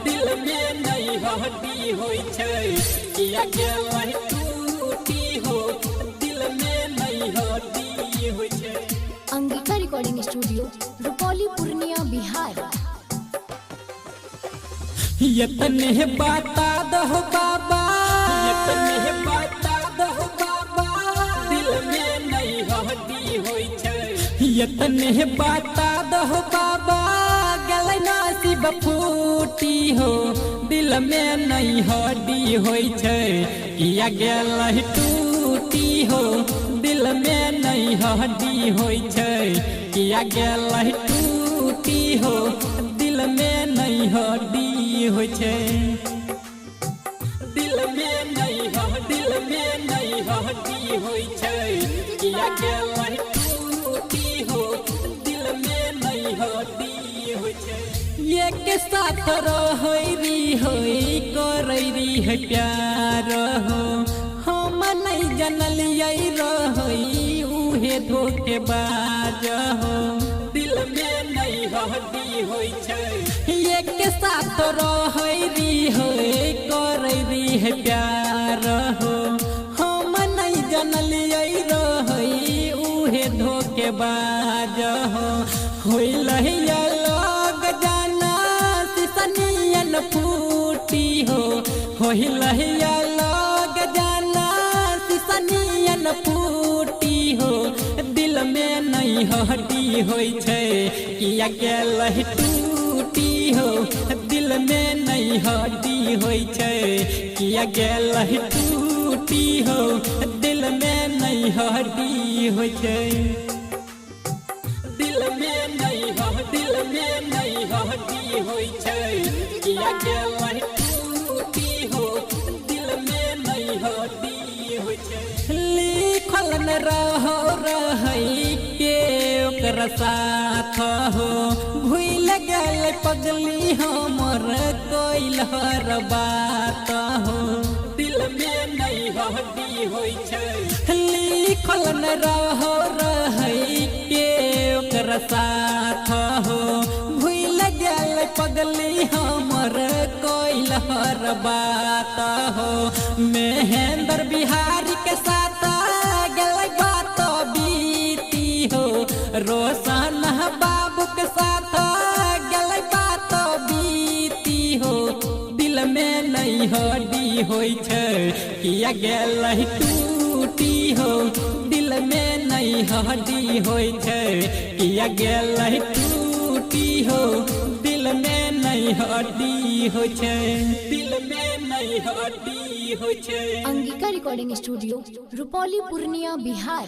दिल में नहीं हड्डी होई छै किया गेलै टूटी हो दिल में नहीं हड्डी होई छै। Angika recording studio Rupauli Purnia Bihar. यतने बता दो बाबा यतने बता दो बाबा दिल में नहीं हड्डी होई छै। यतने बता दो बाबा गलै नसीब फूटी हो दिल में नहीं हड्डी होई छै किया गेलै टूटी हो दिल में नहीं हड्डी होई छै किया गेलै टूटी हो दिल में नहीं हड्डी होई छै। दिल में नहीं हड्डी होई छै किया गेलै टूटी हो दिल में नहीं हड्डी होई छै। ये के साथ रहरी होई करैरी है प्यार हो हम नहीं जनलियै रहई उहे धोखेबाज हो दिल में नहीं हड्डी होई छै। ये के साथ रहरी होई करैरी है प्यार हो हम नहीं जनलियै रहई उहे धोखेबाज हो होइलै लग जाना सिसनियन फूटी हो होइलै लग जाना सिसनियन फूटी हो दिल में नहीं हड्डी होई छै किया गेलै टूटी हो दिल में नहीं हड्डी होई छै किया गेलै टूटी हो दिल में नहीं हड्डी होई छै। दिल में नहीं हड्डी होई छै किया गेलै टूटी हो दिल में नहीं हड्डी होई छै। लिखल न रहो रहई के ओकर साथ हो भूल गेलै पगली हमर कोइल हर बात हो दिल में नहीं हड्डी होई छै। लिखल न रहो रहई के ओकर साथ हो भूल गेलै पगली हमर कोइल हर बात हो महेंद्र बिहारी के साथ गेलै बात बीती हो रोशन बाबू के साथ गेलै बात बीती हो दिल में नहीं हड्डी होई छै किया गेलै टूटी हो दिल में नहीं हड्डी होई छै किया गेलै टूटी हो दिल में नहीं हड्डी होई छै दिल में नहीं हड्डी होई छै। Angika recording studio Rupauli Purnia Bihar.